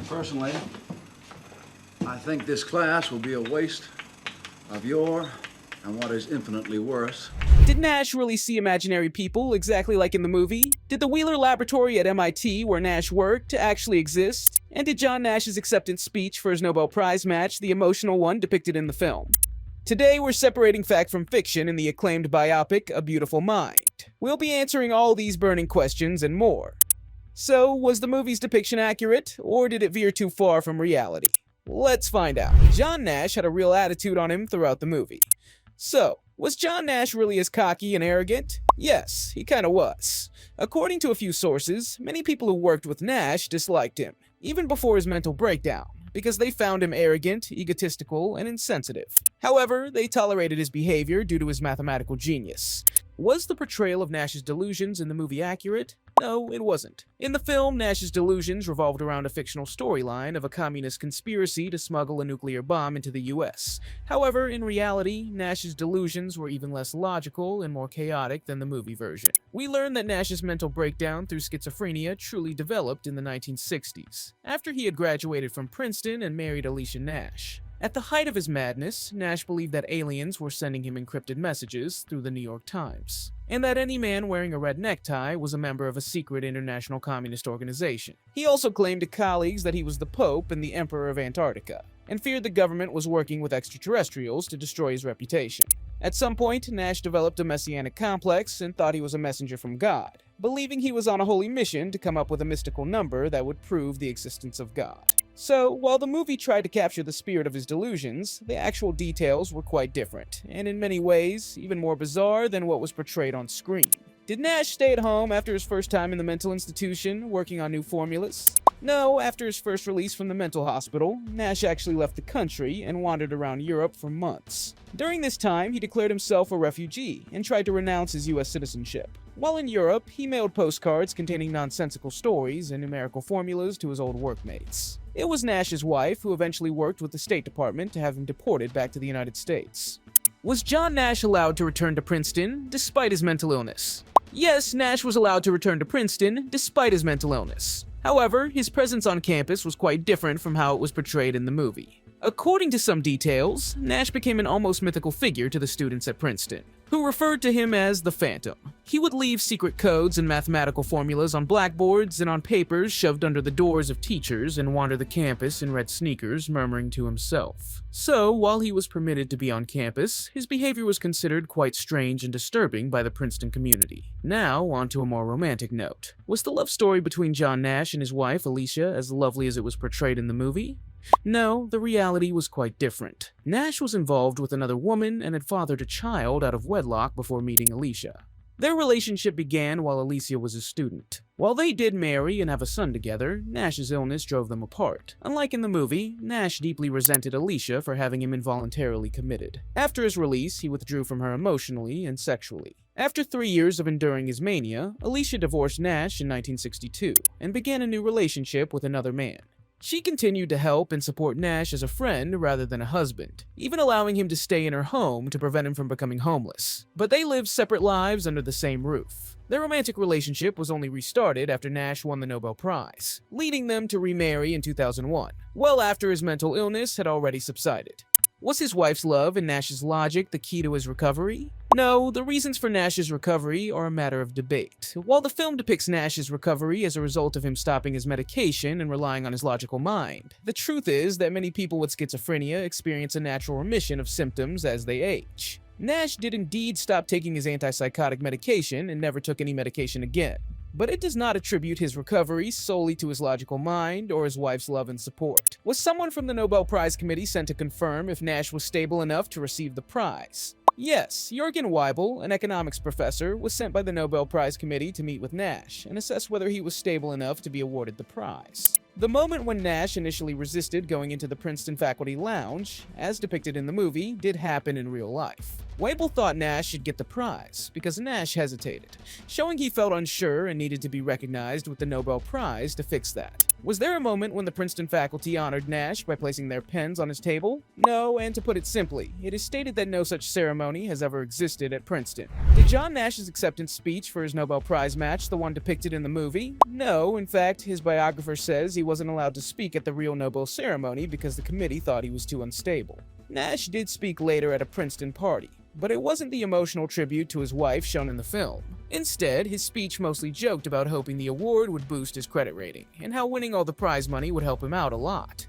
Personally, I think this class will be a waste of your, and what is infinitely worse. Did Nash really see imaginary people exactly like in the movie? Did the Wheeler Laboratory at MIT, where Nash worked, actually exist? And did John Nash's acceptance speech for his Nobel Prize match the emotional one depicted in the film? Today, we're separating fact from fiction in the acclaimed biopic, A Beautiful Mind. We'll be answering all these burning questions and more. So, was the movie's depiction accurate, or did it veer too far from reality? Let's find out. John Nash had a real attitude on him throughout the movie. So, was John Nash really as cocky and arrogant? Yes, he kinda was. According to a few sources, many people who worked with Nash disliked him, even before his mental breakdown, because they found him arrogant, egotistical, and insensitive. However, they tolerated his behavior due to his mathematical genius. Was the portrayal of Nash's delusions in the movie accurate? No, it wasn't. In the film, Nash's delusions revolved around a fictional storyline of a communist conspiracy to smuggle a nuclear bomb into the US. However, in reality, Nash's delusions were even less logical and more chaotic than the movie version. We learn that Nash's mental breakdown through schizophrenia truly developed in the 1960s, after he had graduated from Princeton and married Alicia Nash. At the height of his madness, Nash believed that aliens were sending him encrypted messages through the New York Times, and that any man wearing a red necktie was a member of a secret international communist organization. He also claimed to colleagues that he was the Pope and the Emperor of Antarctica, and feared the government was working with extraterrestrials to destroy his reputation. At some point, Nash developed a messianic complex and thought he was a messenger from God, believing he was on a holy mission to come up with a mystical number that would prove the existence of God. So, while the movie tried to capture the spirit of his delusions, the actual details were quite different, and in many ways, even more bizarre than what was portrayed on screen. Did Nash stay at home after his first time in the mental institution, working on new formulas? No, after his first release from the mental hospital, Nash actually left the country and wandered around Europe for months. During this time, he declared himself a refugee and tried to renounce his US citizenship. While in Europe, he mailed postcards containing nonsensical stories and numerical formulas to his old workmates. It was Nash's wife who eventually worked with the State Department to have him deported back to the United States. Was John Nash allowed to return to Princeton despite his mental illness? Yes, Nash was allowed to return to Princeton despite his mental illness. However, his presence on campus was quite different from how it was portrayed in the movie. According to some details, Nash became an almost mythical figure to the students at Princeton, who referred to him as the Phantom. He would leave secret codes and mathematical formulas on blackboards and on papers shoved under the doors of teachers and wander the campus in red sneakers, murmuring to himself. So, while he was permitted to be on campus, his behavior was considered quite strange and disturbing by the Princeton community. Now, on to a more romantic note. Was the love story between John Nash and his wife, Alicia, as lovely as it was portrayed in the movie? No, the reality was quite different. Nash was involved with another woman and had fathered a child out of wedlock before meeting Alicia. Their relationship began while Alicia was a student. While they did marry and have a son together, Nash's illness drove them apart. Unlike in the movie, Nash deeply resented Alicia for having him involuntarily committed. After his release, he withdrew from her emotionally and sexually. After 3 years of enduring his mania, Alicia divorced Nash in 1962 and began a new relationship with another man. She continued to help and support Nash as a friend rather than a husband, even allowing him to stay in her home to prevent him from becoming homeless. But they lived separate lives under the same roof. Their romantic relationship was only restarted after Nash won the Nobel Prize, leading them to remarry in 2001, well after his mental illness had already subsided. Was his wife's love and Nash's logic the key to his recovery? No, the reasons for Nash's recovery are a matter of debate. While the film depicts Nash's recovery as a result of him stopping his medication and relying on his logical mind, the truth is that many people with schizophrenia experience a natural remission of symptoms as they age. Nash did indeed stop taking his antipsychotic medication and never took any medication again. But it does not attribute his recovery solely to his logical mind or his wife's love and support. Was someone from the Nobel Prize Committee sent to confirm if Nash was stable enough to receive the prize? Yes, Jürgen Weibel, an economics professor, was sent by the Nobel Prize Committee to meet with Nash and assess whether he was stable enough to be awarded the prize. The moment when Nash initially resisted going into the Princeton faculty lounge, as depicted in the movie, did happen in real life. Wable thought Nash should get the prize because Nash hesitated, showing he felt unsure and needed to be recognized with the Nobel Prize to fix that. Was there a moment when the Princeton faculty honored Nash by placing their pens on his table? No, and to put it simply, it is stated that no such ceremony has ever existed at Princeton. Did John Nash's acceptance speech for his Nobel Prize match the one depicted in the movie? No, in fact, his biographer says he wasn't allowed to speak at the real Nobel ceremony because the committee thought he was too unstable. Nash did speak later at a Princeton party, but it wasn't the emotional tribute to his wife shown in the film. Instead, his speech mostly joked about hoping the award would boost his credit rating, and how winning all the prize money would help him out a lot.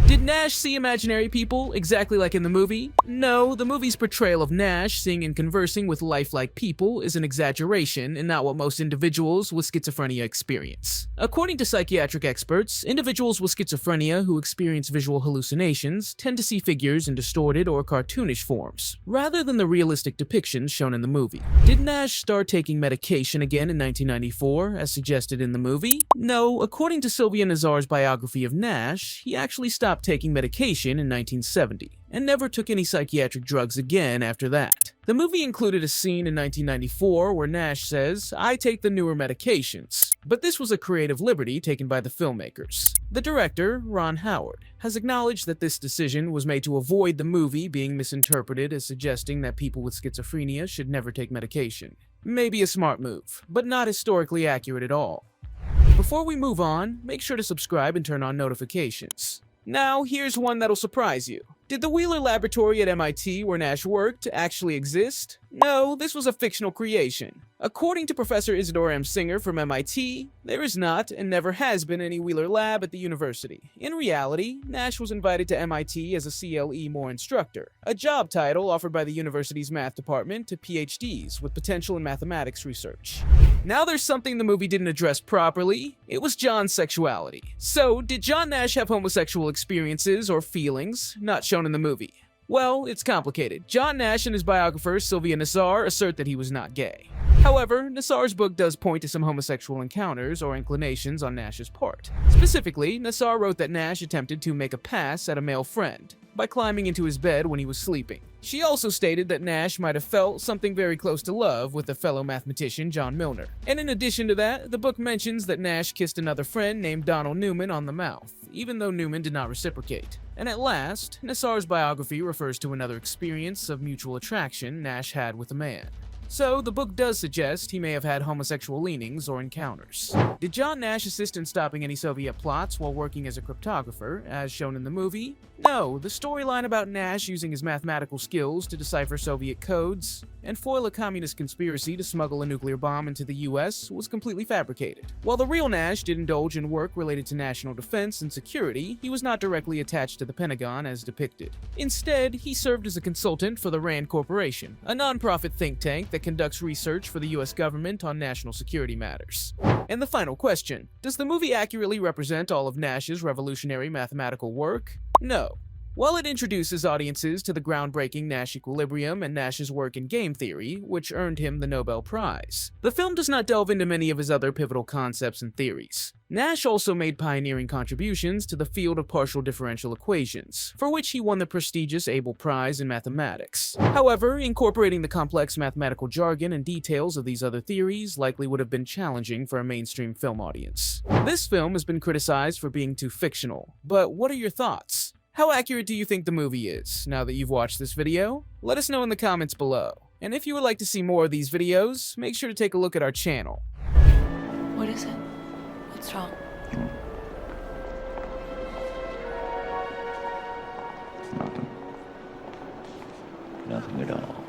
Did Nash see imaginary people exactly like in the movie? No, the movie's portrayal of Nash seeing and conversing with lifelike people is an exaggeration and not what most individuals with schizophrenia experience. According to psychiatric experts, individuals with schizophrenia who experience visual hallucinations tend to see figures in distorted or cartoonish forms, rather than the realistic depictions shown in the movie. Did Nash start taking medication again in 1994, as suggested in the movie? No, according to Sylvia Nazar's biography of Nash, he actually stopped taking medication in 1970, and never took any psychiatric drugs again after that. The movie included a scene in 1994 where Nash says, "I take the newer medications," but this was a creative liberty taken by the filmmakers. The director, Ron Howard, has acknowledged that this decision was made to avoid the movie being misinterpreted as suggesting that people with schizophrenia should never take medication. Maybe a smart move, but not historically accurate at all. Before we move on, make sure to subscribe and turn on notifications. Now, here's one that'll surprise you. Did the Wheeler Laboratory at MIT where Nash worked actually exist? No, this was a fictional creation. According to Professor Isidore M. Singer from MIT, there is not and never has been any Wheeler lab at the university. In reality, Nash was invited to MIT as a CLE Moore instructor, a job title offered by the university's math department to PhDs with potential in mathematics research. Now there's something the movie didn't address properly. It was John's sexuality. So, did John Nash have homosexual experiences or feelings not shown in the movie? Well, it's complicated. John Nash and his biographer, Sylvia Nazar, assert that he was not gay. However, Nazar's book does point to some homosexual encounters or inclinations on Nash's part. Specifically, Nazar wrote that Nash attempted to make a pass at a male friend by climbing into his bed when he was sleeping. She also stated that Nash might have felt something very close to love with a fellow mathematician, John Milner. And in addition to that, the book mentions that Nash kissed another friend named Donald Newman on the mouth, even though Newman did not reciprocate. And at last, Nazar's biography refers to another experience of mutual attraction Nash had with a man. So, the book does suggest he may have had homosexual leanings or encounters. Did John Nash assist in stopping any Soviet plots while working as a cryptographer, as shown in the movie? No, the storyline about Nash using his mathematical skills to decipher Soviet codes and foil a communist conspiracy to smuggle a nuclear bomb into the US was completely fabricated. While the real Nash did indulge in work related to national defense and security, he was not directly attached to the Pentagon as depicted. Instead, he served as a consultant for the RAND Corporation, a non-profit think tank that conducts research for the US government on national security matters. And the final question, does the movie accurately represent all of Nash's revolutionary mathematical work? No. While it introduces audiences to the groundbreaking Nash equilibrium and Nash's work in game theory, which earned him the Nobel Prize, the film does not delve into many of his other pivotal concepts and theories. Nash also made pioneering contributions to the field of partial differential equations, for which he won the prestigious Abel Prize in mathematics. However, incorporating the complex mathematical jargon and details of these other theories likely would have been challenging for a mainstream film audience. This film has been criticized for being too fictional, but what are your thoughts? How accurate do you think the movie is, now that you've watched this video? Let us know in the comments below. And if you would like to see more of these videos, make sure to take a look at our channel. What is it? What's wrong? Nothing. Nothing at all.